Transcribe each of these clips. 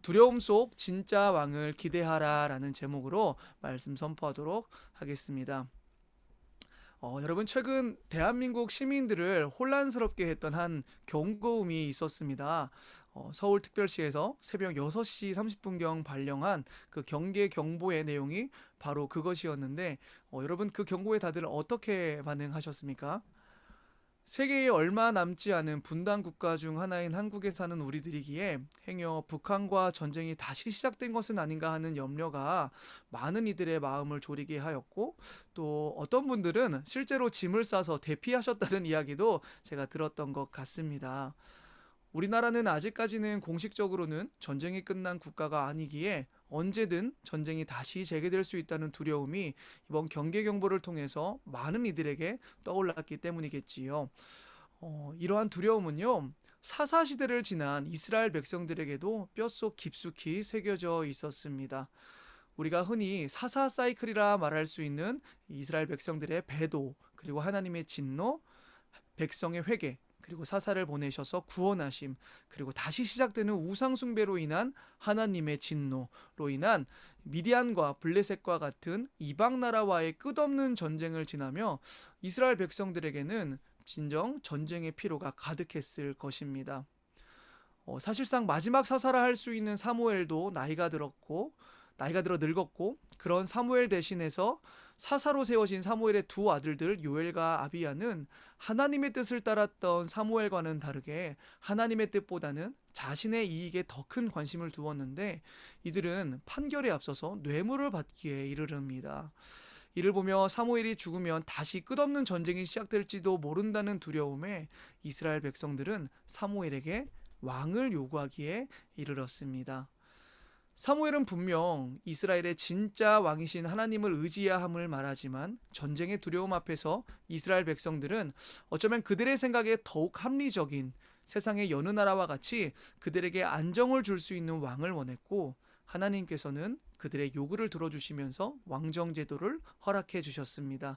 두려움 속 진짜 왕을 기대하라 라는 제목으로 말씀 선포하도록 하겠습니다. 여러분, 최근 대한민국 시민들을 혼란스럽게 했던 한 경고음이 있었습니다. 서울특별시에서 새벽 6시 30분경 발령한 그 경계 경보의 내용이 바로 그것이었는데, 여러분, 그 경고에 다들 어떻게 반응하셨습니까? 세계에 얼마 남지 않은 분단 국가 중 하나인 한국에 사는 우리들이기에 행여 북한과 전쟁이 다시 시작된 것은 아닌가 하는 염려가 많은 이들의 마음을 졸이게 하였고, 또 어떤 분들은 실제로 짐을 싸서 대피하셨다는 이야기도 제가 들었던 것 같습니다. 우리나라는 아직까지는 공식적으로는 전쟁이 끝난 국가가 아니기에 언제든 전쟁이 다시 재개될 수 있다는 두려움이 이번 경계 경보를 통해서 많은 이들에게 떠올랐기 때문이겠지요. 이러한 두려움은요, 사사시대를 지난 이스라엘 백성들에게도 뼛속 깊숙이 새겨져 있었습니다. 우리가 흔히 사사 사이클이라 말할 수 있는 이스라엘 백성들의 배도, 그리고 하나님의 진노, 백성의 회개, 그리고 사사를 보내셔서 구원하심, 그리고 다시 시작되는 우상숭배로 인한 하나님의 진노로 인한 미디안과 블레셋과 같은 이방 나라와의 끝없는 전쟁을 지나며 이스라엘 백성들에게는 진정 전쟁의 피로가 가득했을 것입니다. 사실상 마지막 사사라 할 수 있는 사무엘도 나이가 들어 늙었고, 그런 사무엘 대신해서 사사로 세워진 사무엘의 두 아들들 요엘과 아비야는 하나님의 뜻을 따랐던 사무엘과는 다르게 하나님의 뜻보다는 자신의 이익에 더 큰 관심을 두었는데, 이들은 판결에 앞서서 뇌물을 받기에 이르릅니다. 이를 보며 사무엘이 죽으면 다시 끝없는 전쟁이 시작될지도 모른다는 두려움에 이스라엘 백성들은 사무엘에게 왕을 요구하기에 이르렀습니다. 사무엘은 분명 이스라엘의 진짜 왕이신 하나님을 의지함을 말하지만, 전쟁의 두려움 앞에서 이스라엘 백성들은 어쩌면 그들의 생각에 더욱 합리적인 세상의 여느 나라와 같이 그들에게 안정을 줄 수 있는 왕을 원했고, 하나님께서는 그들의 요구를 들어주시면서 왕정 제도를 허락해 주셨습니다.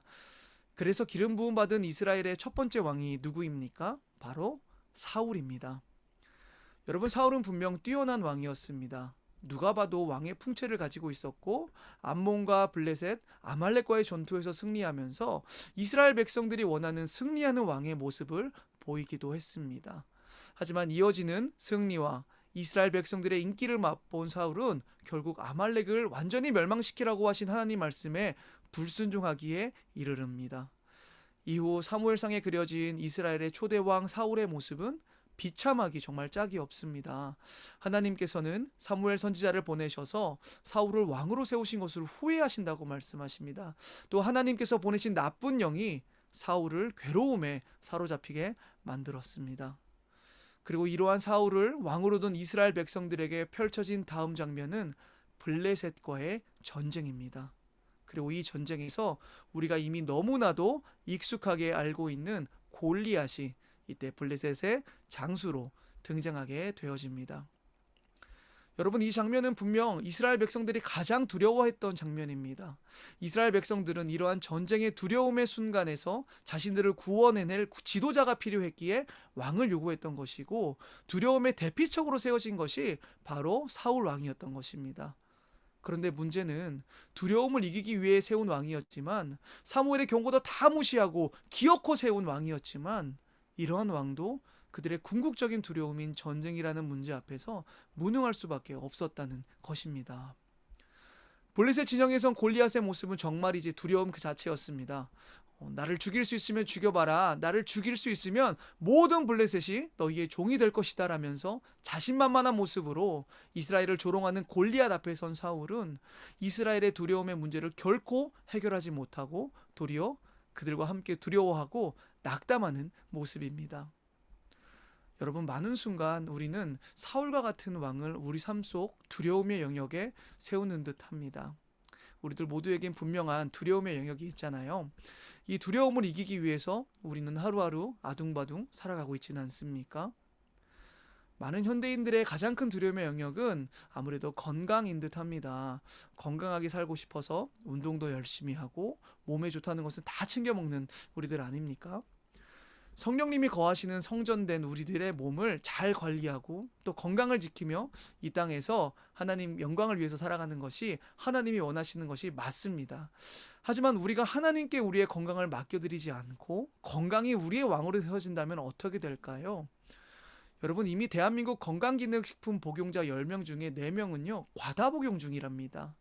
그래서 기름 부음 받은 이스라엘의 첫 번째 왕이 누구입니까? 바로 사울입니다. 여러분, 사울은 분명 뛰어난 왕이었습니다. 누가 봐도 왕의 풍채를 가지고 있었고, 암몬과 블레셋, 아말렉과의 전투에서 승리하면서 이스라엘 백성들이 원하는 승리하는 왕의 모습을 보이기도 했습니다. 하지만 이어지는 승리와 이스라엘 백성들의 인기를 맛본 사울은 결국 아말렉을 완전히 멸망시키라고 하신 하나님 말씀에 불순종하기에 이르릅니다. 이후 사무엘상에 그려진 이스라엘의 초대왕 사울의 모습은 비참하기 정말 짝이 없습니다. 하나님께서는 사무엘 선지자를 보내셔서 사울을 왕으로 세우신 것을 후회하신다고 말씀하십니다. 또 하나님께서 보내신 나쁜 영이 사울을 괴로움에 사로잡히게 만들었습니다. 그리고 이러한 사울을 왕으로 둔 이스라엘 백성들에게 펼쳐진 다음 장면은 블레셋과의 전쟁입니다. 그리고 이 전쟁에서 우리가 이미 너무나도 익숙하게 알고 있는 골리앗이 이때 블레셋의 장수로 등장하게 되어집니다. 여러분, 이 장면은 분명 이스라엘 백성들이 가장 두려워했던 장면입니다. 이스라엘 백성들은 이러한 전쟁의 두려움의 순간에서 자신들을 구원해낼 지도자가 필요했기에 왕을 요구했던 것이고, 두려움의 대피척으로 세워진 것이 바로 사울 왕이었던 것입니다. 그런데 문제는 두려움을 이기기 위해 세운 왕이었지만, 사무엘의 경고도 다 무시하고 기어코 세운 왕이었지만, 이러한 왕도 그들의 궁극적인 두려움인 전쟁이라는 문제 앞에서 무능할 수밖에 없었다는 것입니다. 블레셋 진영에선 골리앗의 모습은 정말이지 두려움 그 자체였습니다. 나를 죽일 수 있으면 죽여봐라. 나를 죽일 수 있으면 모든 블레셋이 너희의 종이 될 것이다 라면서 자신만만한 모습으로 이스라엘을 조롱하는 골리앗 앞에 선 사울은 이스라엘의 두려움의 문제를 결코 해결하지 못하고 도리어 그들과 함께 두려워하고 낙담하는 모습입니다. 여러분, 많은 순간 우리는 사울과 같은 왕을 우리 삶 속 두려움의 영역에 세우는 듯 합니다. 우리들 모두에겐 분명한 두려움의 영역이 있잖아요. 이 두려움을 이기기 위해서 우리는 하루하루 아둥바둥 살아가고 있지는 않습니까? 많은 현대인들의 가장 큰 두려움의 영역은 아무래도 건강인 듯 합니다. 건강하게 살고 싶어서 운동도 열심히 하고 몸에 좋다는 것은 다 챙겨 먹는 우리들 아닙니까? 성령님이 거하시는 성전된 우리들의 몸을 잘 관리하고 또 건강을 지키며 이 땅에서 하나님 영광을 위해서 살아가는 것이 하나님이 원하시는 것이 맞습니다. 하지만 우리가 하나님께 우리의 건강을 맡겨드리지 않고 건강이 우리의 왕으로 세워진다면 어떻게 될까요? 여러분, 이미 대한민국 건강기능식품 복용자 10명 중에 4명은요 과다 복용 중이랍니다.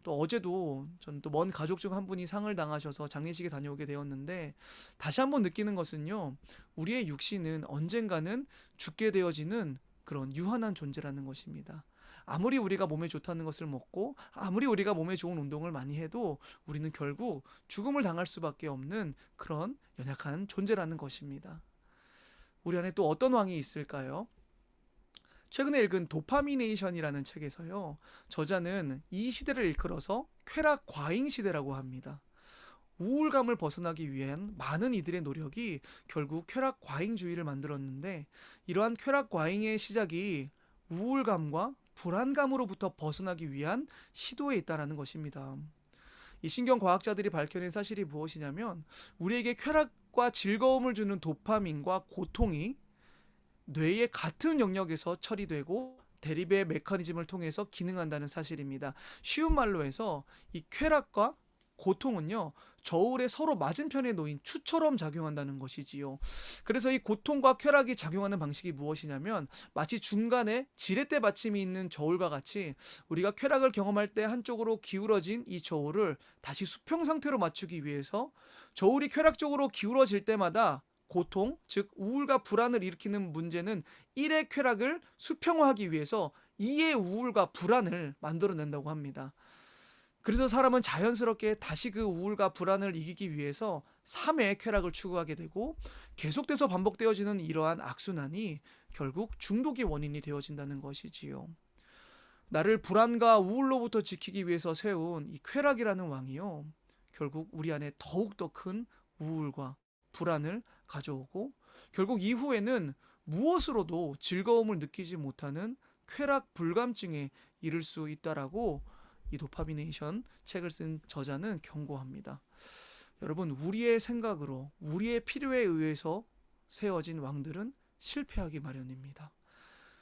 또 어제도 전 또 먼 가족 중 한 분이 상을 당하셔서 장례식에 다녀오게 되었는데, 다시 한번 느끼는 것은요, 우리의 육신은 언젠가는 죽게 되어지는 그런 유한한 존재라는 것입니다. 아무리 우리가 몸에 좋다는 것을 먹고 아무리 우리가 몸에 좋은 운동을 많이 해도 우리는 결국 죽음을 당할 수밖에 없는 그런 연약한 존재라는 것입니다. 우리 안에 또 어떤 왕이 있을까요? 최근에 읽은 도파미네이션이라는 책에서요, 저자는 이 시대를 일컬어서 쾌락 과잉 시대라고 합니다. 우울감을 벗어나기 위한 많은 이들의 노력이 결국 쾌락 과잉주의를 만들었는데, 이러한 쾌락 과잉의 시작이 우울감과 불안감으로부터 벗어나기 위한 시도에 있다라는 것입니다. 이 신경과학자들이 밝혀낸 사실이 무엇이냐면, 우리에게 쾌락과 즐거움을 주는 도파민과 고통이 뇌의 같은 영역에서 처리되고 대립의 메커니즘을 통해서 기능한다는 사실입니다. 쉬운 말로 해서 이 쾌락과 고통은요, 저울에 서로 맞은편에 놓인 추처럼 작용한다는 것이지요. 그래서 이 고통과 쾌락이 작용하는 방식이 무엇이냐면, 마치 중간에 지렛대 받침이 있는 저울과 같이 우리가 쾌락을 경험할 때 한쪽으로 기울어진 이 저울을 다시 수평 상태로 맞추기 위해서, 저울이 쾌락적으로 기울어질 때마다 고통, 즉 우울과 불안을 일으키는 문제는 1의 쾌락을 수평화하기 위해서 2의 우울과 불안을 만들어낸다고 합니다. 그래서 사람은 자연스럽게 다시 그 우울과 불안을 이기기 위해서 3의 쾌락을 추구하게 되고, 계속돼서 반복되어지는 이러한 악순환이 결국 중독의 원인이 되어진다는 것이지요. 나를 불안과 우울로부터 지키기 위해서 세운 이 쾌락이라는 왕이요, 결국 우리 안에 더욱더 큰 우울과 불안을 가져오고, 결국 이후에는 무엇으로도 즐거움을 느끼지 못하는 쾌락 불감증에 이를 수 있다라고 이 도파미네이션 책을 쓴 저자는 경고합니다. 여러분, 우리의 생각으로 우리의 필요에 의해서 세워진 왕들은 실패하기 마련입니다.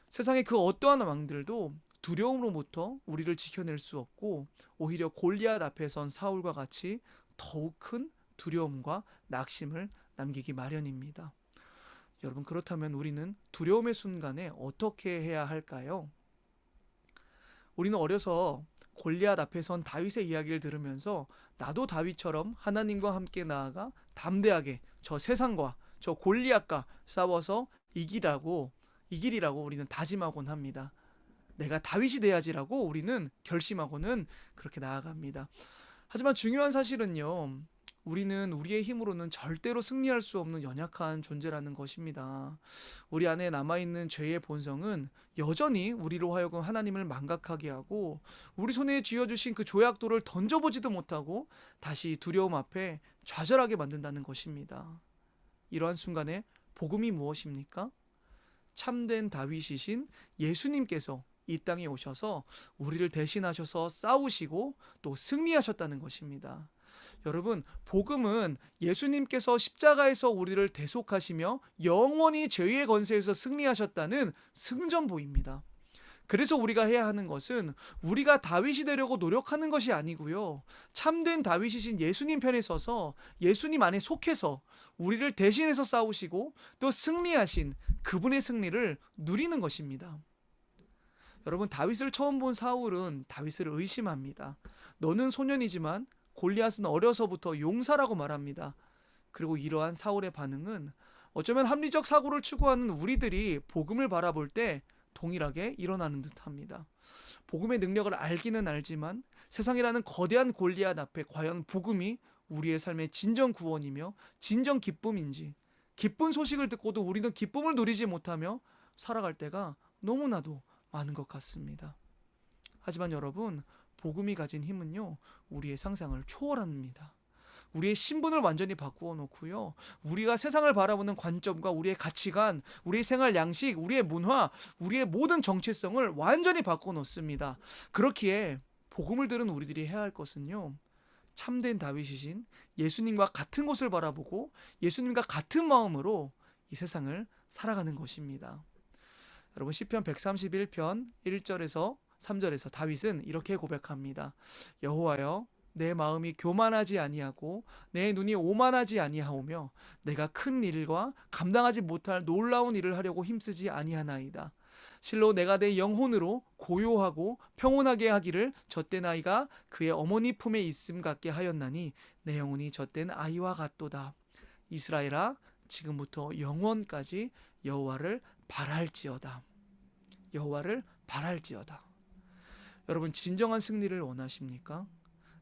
세상의 그 어떠한 왕들도 두려움으로부터 우리를 지켜낼 수 없고, 오히려 골리앗 앞에 선 사울과 같이 더욱 큰 두려움과 낙심을 남기기 마련입니다. 여러분, 그렇다면 우리는 두려움의 순간에 어떻게 해야 할까요? 우리는 어려서 골리앗 앞에 선 다윗의 이야기를 들으면서 나도 다윗처럼 하나님과 함께 나아가 담대하게 저 세상과 저 골리앗과 싸워서 이기리라고 우리는 다짐하곤 합니다. 내가 다윗이 돼야지라고 우리는 결심하고는 그렇게 나아갑니다. 하지만 중요한 사실은요, 우리는 우리의 힘으로는 절대로 승리할 수 없는 연약한 존재라는 것입니다. 우리 안에 남아있는 죄의 본성은 여전히 우리로 하여금 하나님을 망각하게 하고, 우리 손에 쥐어주신 그 조약돌을 던져보지도 못하고 다시 두려움 앞에 좌절하게 만든다는 것입니다. 이러한 순간에 복음이 무엇입니까? 참된 다윗이신 예수님께서 이 땅에 오셔서 우리를 대신하셔서 싸우시고 또 승리하셨다는 것입니다. 여러분, 복음은 예수님께서 십자가에서 우리를 대속하시며 영원히 죄의 권세에서 승리하셨다는 승전보입니다. 그래서 우리가 해야 하는 것은 우리가 다윗이 되려고 노력하는 것이 아니고요, 참된 다윗이신 예수님 편에 서서 예수님 안에 속해서 우리를 대신해서 싸우시고 또 승리하신 그분의 승리를 누리는 것입니다. 여러분, 다윗을 처음 본 사울은 다윗을 의심합니다. 너는 소년이지만 골리앗은 어려서부터 용사라고 말합니다. 그리고 이러한 사울의 반응은 어쩌면 합리적 사고를 추구하는 우리들이 복음을 바라볼 때 동일하게 일어나는 듯합니다. 복음의 능력을 알기는 알지만 세상이라는 거대한 골리앗 앞에 과연 복음이 우리의 삶의 진정 구원이며 진정 기쁨인지, 기쁜 소식을 듣고도 우리는 기쁨을 누리지 못하며 살아갈 때가 너무나도 많은 것 같습니다. 하지만 여러분, 복음이 가진 힘은요, 우리의 상상을 초월합니다. 우리의 신분을 완전히 바꾸어 놓고요, 우리가 세상을 바라보는 관점과 우리의 가치관, 우리의 생활 양식, 우리의 문화, 우리의 모든 정체성을 완전히 바꿔 놓습니다. 그렇기에 복음을 들은 우리들이 해야 할 것은요, 참된 다윗이신 예수님과 같은 곳을 바라보고 예수님과 같은 마음으로 이 세상을 살아가는 것입니다. 여러분 시편 131편 1절에서 3절에서 다윗은 이렇게 고백합니다. 여호와여 내 마음이 교만하지 아니하고 내 눈이 오만하지 아니하오며 내가 큰 일과 감당하지 못할 놀라운 일을 하려고 힘쓰지 아니하나이다. 실로 내가 내 영혼으로 고요하고 평온하게 하기를 젖된 아이가 그의 어머니 품에 있음 같게 하였나니 내 영혼이 젖된 아이와 같도다. 이스라엘아 지금부터 영원까지 여호와를 바랄지어다. 여호와를 바랄지어다. 여러분 진정한 승리를 원하십니까?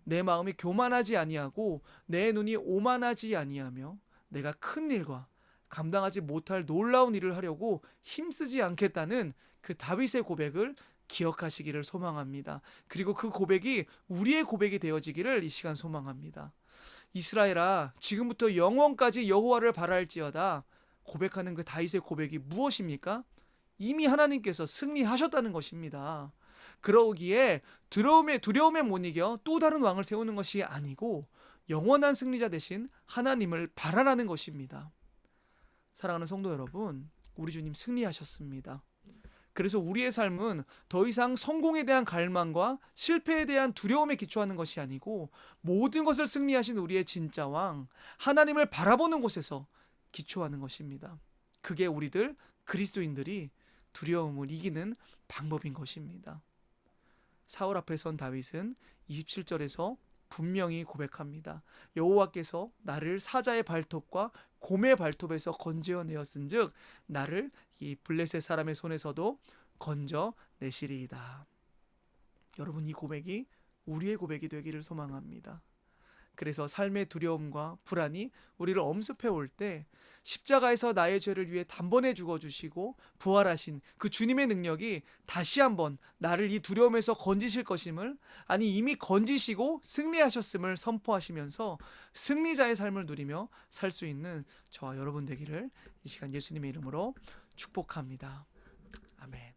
내 마음이 교만하지 아니하고 내 눈이 오만하지 아니하며 내가 큰 일과 감당하지 못할 놀라운 일을 하려고 힘쓰지 않겠다는 그 다윗의 고백을 기억하시기를 소망합니다. 그리고 그 고백이 우리의 고백이 되어지기를 이 시간 소망합니다. 이스라엘아 지금부터 영원까지 여호와를 바랄지어다 고백하는 그 다윗의 고백이 무엇입니까? 이미 하나님께서 승리하셨다는 것입니다. 그러기에 두려움에 못 이겨 또 다른 왕을 세우는 것이 아니고 영원한 승리자 되신 하나님을 바라라는 것입니다. 사랑하는 성도 여러분, 우리 주님 승리하셨습니다. 그래서 우리의 삶은 더 이상 성공에 대한 갈망과 실패에 대한 두려움에 기초하는 것이 아니고 모든 것을 승리하신 우리의 진짜 왕 하나님을 바라보는 곳에서 기초하는 것입니다. 그게 우리들 그리스도인들이 두려움을 이기는 방법인 것입니다. 사울 앞에 선 다윗은 27절에서 분명히 고백합니다. 여호와께서 나를 사자의 발톱과 곰의 발톱에서 건져내었은즉 나를 이 블레셋 사람의 손에서도 건져내시리이다. 여러분 이 고백이 우리의 고백이 되기를 소망합니다. 그래서 삶의 두려움과 불안이 우리를 엄습해 올 때 십자가에서 나의 죄를 위해 단번에 죽어주시고 부활하신 그 주님의 능력이 다시 한번 나를 이 두려움에서 건지실 것임을 아니 이미 건지시고 승리하셨음을 선포하시면서 승리자의 삶을 누리며 살 수 있는 저와 여러분 되기를 이 시간 예수님의 이름으로 축복합니다. 아멘.